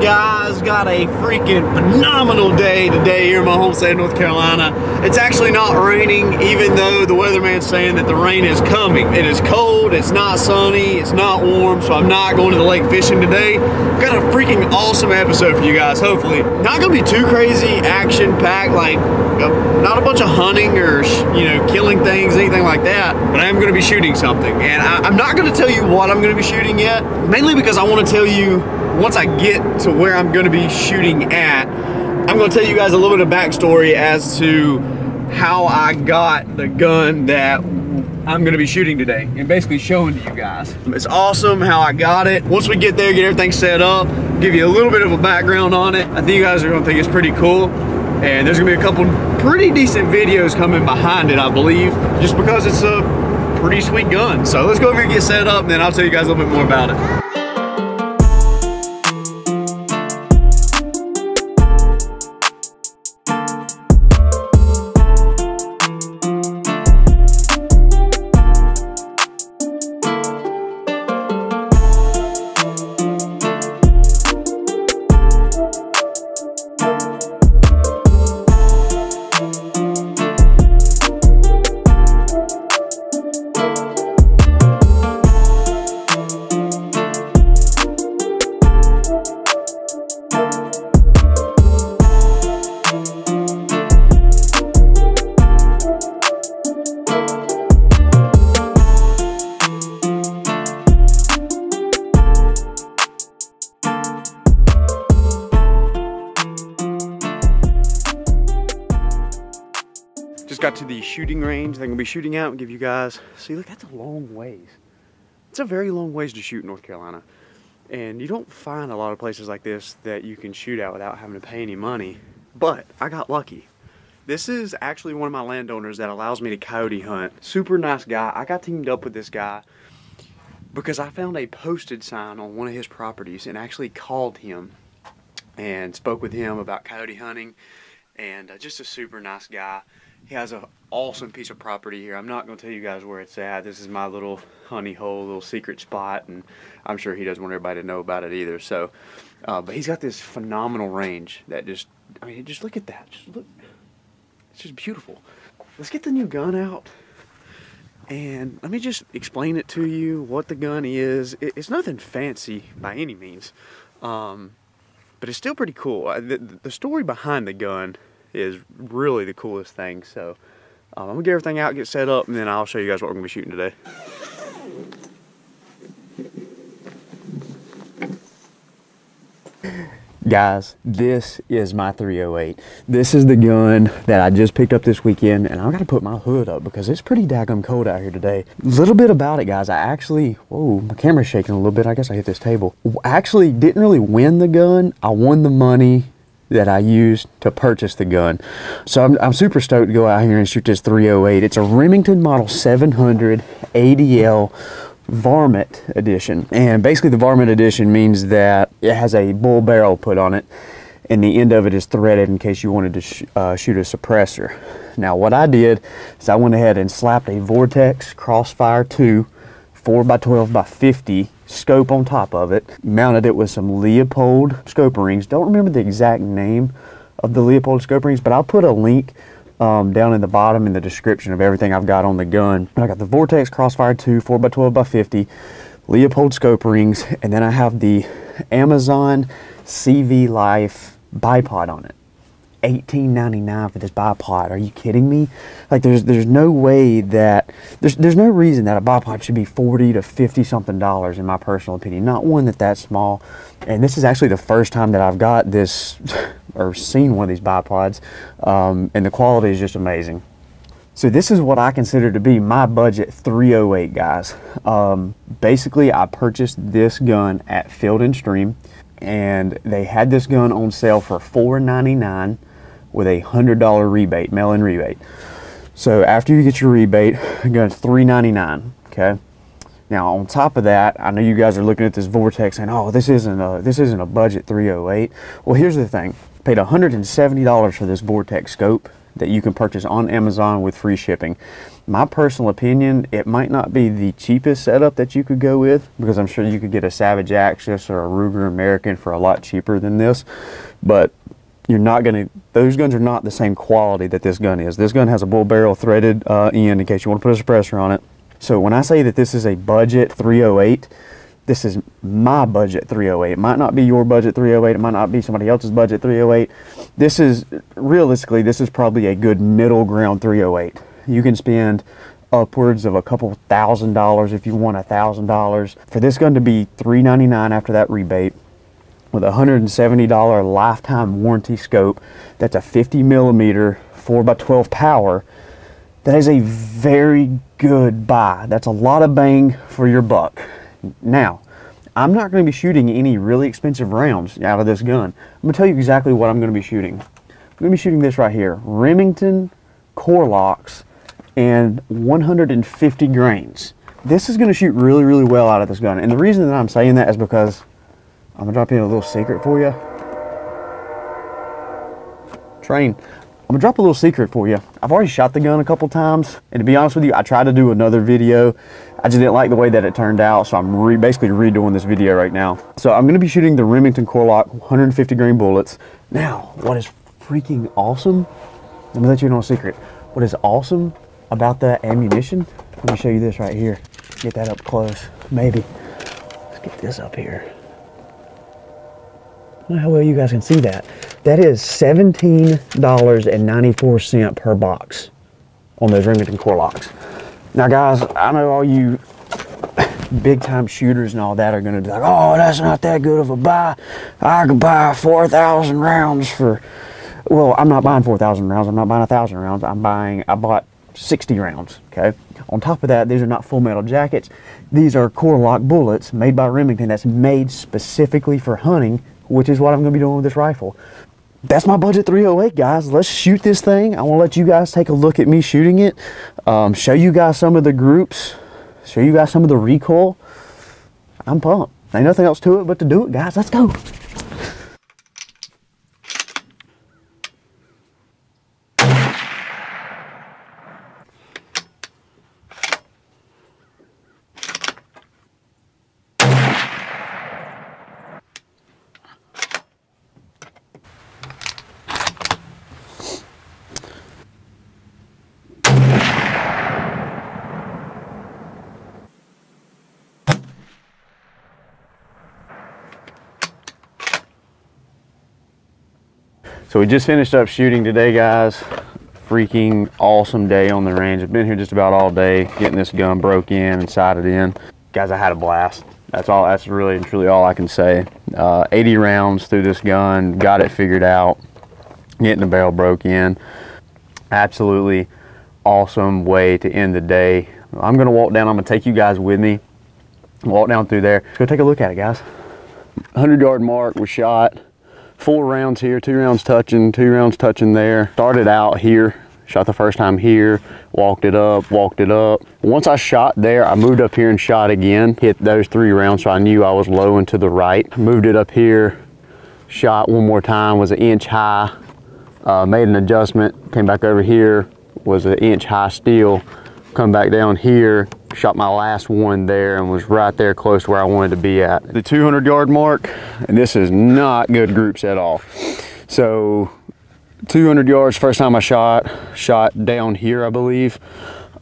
guys? Got a freaking phenomenal day today here in my home state of North Carolina. It's actually not raining, even though the weatherman's saying that the rain is coming. It is cold, it's not sunny, it's not warm, so I'm not going to the lake fishing today. Got a freaking awesome episode for you guys, hopefully. Not gonna be too crazy action-packed, like not a bunch of hunting or, you know, killing things, anything like that, but I am gonna be shooting something. And I'm not gonna tell you what I'm gonna be shooting yet, mainly because I wanna tell you, once I get to where I'm gonna be shooting at, I'm gonna tell you guys a little bit of backstory as to how I got the gun that I'm gonna be shooting today and basically showing to you guys. It's awesome how I got it. Once we get there, get everything set up, give you a little bit of a background on it, I think you guys are gonna think it's pretty cool. And there's gonna be a couple pretty decent videos coming behind it, I believe, just because it's a pretty sweet gun. So let's go over here and get set up, and then I'll tell you guys a little bit more about it. Just got to the shooting range that I'm gonna be shooting out and give you guys, see, look, that's a long ways. It's a very long ways to shoot in North Carolina. And you don't find a lot of places like this that you can shoot out without having to pay any money. But I got lucky. This is actually one of my landowners that allows me to coyote hunt. Super nice guy. I got teamed up with this guy because I found a posted sign on one of his properties and actually called him and spoke with him about coyote hunting. And just a super nice guy. He has an awesome piece of property here. I'm not going to tell you guys where it's at. This is my little honey hole, little secret spot, and I'm sure he doesn't want everybody to know about it either. So, but he's got this phenomenal range that just, I mean, just look at that. Just look, it's just beautiful. Let's get the new gun out, and let me just explain it to you, what the gun is. It's nothing fancy by any means, but it's still pretty cool. The story behind the gun is really the coolest thing. So I'm gonna get everything out, get set up, and then I'll show you guys what we're gonna be shooting today. Guys, this is my 308. This is the gun that I just picked up this weekend, and I've got to put my hood up because it's pretty daggum cold out here today. A little bit about it, guys. I actually, whoa, my camera's shaking a little bit. I guess I hit this table. I actually didn't really win the gun. I won the money that I used to purchase the gun. So I'm super stoked to go out here and shoot this 308. It's a Remington Model 700 ADL Varmint edition. And basically the Varmint edition means that it has a bull barrel put on it, and the end of it is threaded in case you wanted to shoot a suppressor. Now what I did is I went ahead and slapped a Vortex Crossfire 2 4x12x50 scope on top of it, mounted it with some Leopold scope rings. Don't remember the exact name of the Leopold scope rings, but I'll put a link down in the bottom in the description of everything I've got on the gun. I got the Vortex Crossfire 2 4x12x50 Leopold scope rings, and then I have the Amazon CV Life bipod on it. $18.99 for this bipod. Are you kidding me? Like, there's no way that there's no reason that a bipod should be $40 to $50 something in my personal opinion. Not one that's small. And this is actually the first time that I've got this or seen one of these bipods, and the quality is just amazing. So this is what I consider to be my budget 308, guys. Basically, I purchased this gun at Field & Stream, and they had this gun on sale for $4.99 with a $100 rebate, mail-in rebate. So after you get your rebate, the gun's $3.99, okay? Now on top of that, I know you guys are looking at this Vortex saying, oh, this isn't a budget 308. Well, here's the thing. Paid $170 for this Vortex scope, that you can purchase on Amazon with free shipping. My personal opinion, it might not be the cheapest setup that you could go with, because I'm sure you could get a Savage Axis or a Ruger American for a lot cheaper than this, but you're not going to, those guns are not the same quality that this gun is. This gun has a bull barrel threaded end in case you want to put a suppressor on it. So when I say that this is a budget 308, this is my budget 308. It might not be your budget 308. It might not be somebody else's budget 308. This is, realistically, this is probably a good middle ground 308. You can spend upwards of a couple $1,000 if you want $1,000. For this gun to be $399 after that rebate, with a $170 lifetime warranty scope, that's a 50 millimeter 4x12 power, that is a very good buy. That's a lot of bang for your buck. Now, I'm not going to be shooting any really expensive rounds out of this gun. I'm going to tell you exactly what I'm going to be shooting. I'm going to be shooting this right here, Remington core locks and 150 grains. This is going to shoot really, really well out of this gun. And the reason that I'm saying that is because I'm going to drop in a little secret for you. Train. I'm gonna drop a little secret for you. I've already shot the gun a couple times, and to be honest with you, I tried to do another video. I just didn't like the way that it turned out, so I'm basically redoing this video right now. So I'm gonna be shooting the Remington core lock 150 grain bullets. Now, what is freaking awesome, let me let you know a secret. What is awesome about the ammunition, let me show you this right here. Get that up close, maybe. Let's get this up here. I don't know how well you guys can see that. That is $17.94 per box on those Remington core locks. Now guys, I know all you big time shooters and all that are gonna be like, oh, that's not that good of a buy. I could buy 4,000 rounds for, well, I'm not buying 4,000 rounds. I'm not buying 1,000 rounds. I bought 60 rounds, okay? On top of that, these are not full metal jackets. These are core lock bullets made by Remington that's made specifically for hunting, which is what I'm gonna be doing with this rifle. That's my budget 308, guys. Let's shoot this thing. I want to let you guys take a look at me shooting it, show you guys some of the groups, show you guys some of the recoil. I'm pumped. Ain't nothing else to it but to do it, guys. Let's go. So we just finished up shooting today, guys. Freaking awesome day on the range. I've been here just about all day getting this gun broke in and sighted in. Guys, I had a blast. That's really and truly all I can say. 80 rounds through this gun, got it figured out, getting the barrel broke in. Absolutely awesome way to end the day. I'm gonna walk down, I'm gonna take you guys with me. Walk down through there. Let's go take a look at it, guys. 100-yard mark was shot. 4 rounds here, 2 rounds touching, 2 rounds touching there. Started out here, shot the first time here, walked it up, walked it up. Once I shot there, I moved up here and shot again. Hit those 3 rounds, so I knew I was low and to the right. Moved it up here, shot one more time, was 1 inch high. Made an adjustment, came back over here, was 1 inch high still. Come back down here, shot my last one there and was right there close to where I wanted to be at. The 200-yard mark, and this is not good groups at all. So 200 yards, first time I shot down here, I believe.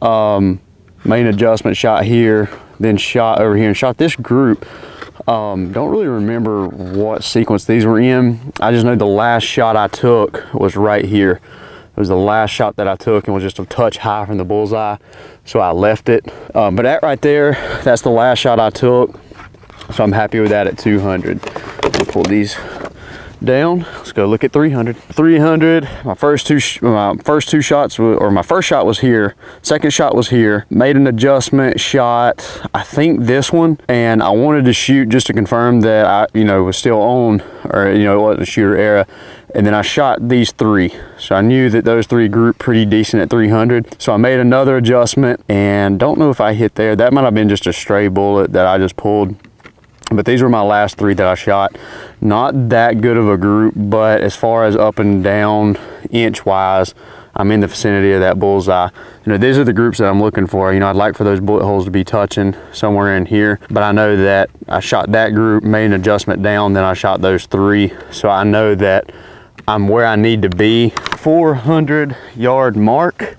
Made an adjustment, shot here, then shot over here and shot this group. Don't really remember what sequence these were in. I just know the last shot I took was right here. It was the last shot that I took and was just a touch high from the bullseye, so I left it. But that right there, that's the last shot I took, so I'm happy with that at 200. We'll pull these down. Let's go look at 300. 300, my first two shots, or my first shot was here, second shot was here. Made an adjustment, shot, I think this one, and I wanted to shoot just to confirm that I, was still on, or it wasn't a shooter era. And then I shot these 3. So I knew that those 3 grouped pretty decent at 300. So I made another adjustment and don't know if I hit there. That might have been just a stray bullet that I just pulled. But these were my last 3 that I shot. Not that good of a group, but as far as up and down inch wise, I'm in the vicinity of that bullseye. You know, these are the groups that I'm looking for. You know, I'd like for those bullet holes to be touching somewhere in here, but I know that I shot that group, made an adjustment down, then I shot those 3. So I know that I'm where I need to be. 400-yard mark.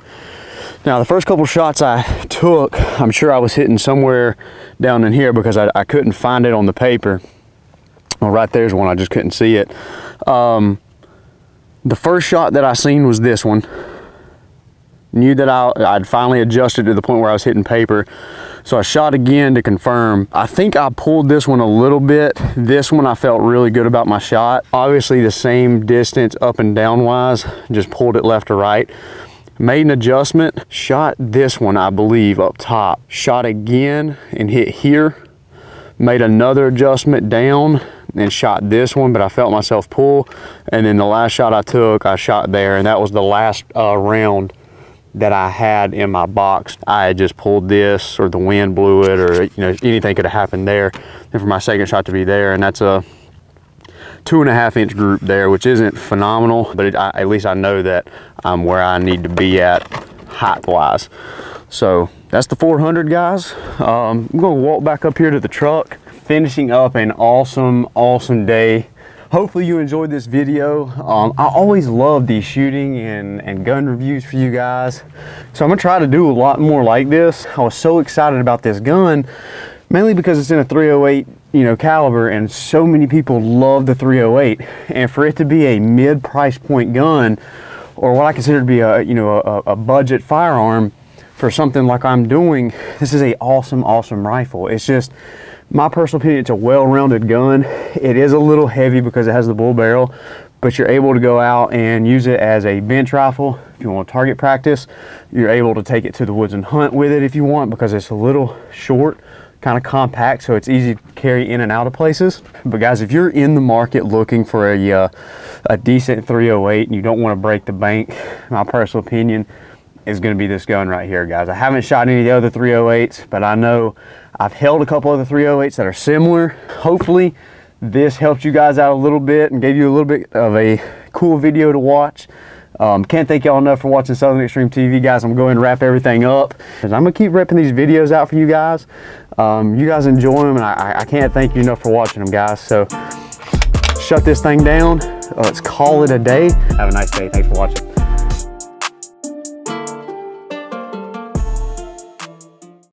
Now, the first couple shots I took, I'm sure I was hitting somewhere down in here because I couldn't find it on the paper. Well, right there's one, I just couldn't see it. The first shot that I seen was this one. Knew that I'd finally adjusted to the point where I was hitting paper. So I shot again to confirm. I think I pulled this one a little bit. This one I felt really good about my shot. Obviously the same distance up and down wise, just pulled it left to right. Made an adjustment, shot this one, I believe, up top. Shot again and hit here. Made another adjustment down and shot this one, but I felt myself pull. And then the last shot I took, I shot there, and that was the last round that I had in my box. I had just pulled this, or the wind blew it, or you know, anything could have happened there. And for my second shot to be there, and that's a 2.5-inch group there, which isn't phenomenal, but at least I know that I'm where I need to be at height wise. So that's the 400, guys. I'm gonna walk back up here to the truck, finishing up an awesome day. Hopefully you enjoyed this video. I always love these shooting and gun reviews for you guys, so I'm gonna try to do a lot more like this. I was so excited about this gun, mainly because it's in a 308, you know, caliber, and so many people love the 308, and for it to be a mid-price point gun, or what I consider to be a, you know, a budget firearm for something like I'm doing, this is a awesome rifle. It's just, my personal opinion, it's a well-rounded gun. It is a little heavy because it has the bull barrel, but you're able to go out and use it as a bench rifle. If you want to target practice, you're able to take it to the woods and hunt with it if you want, because it's a little short, kind of compact, so it's easy to carry in and out of places. But guys, if you're in the market looking for a decent 308 and you don't want to break the bank, my personal opinion is going to be this gun right here, guys. I haven't shot any of the other 308s, but I know I've held a couple other 308s that are similar. Hopefully this helped you guys out a little bit and gave you a little bit of a cool video to watch. Can't thank y'all enough for watching Southern Extreme TV, guys. I'm going to wrap everything up, and I'm gonna keep ripping these videos out for you guys. You guys enjoy them, and I can't thank you enough for watching them, guys. So shut this thing down. Let's call it a day. Have a nice day. Thanks for watching.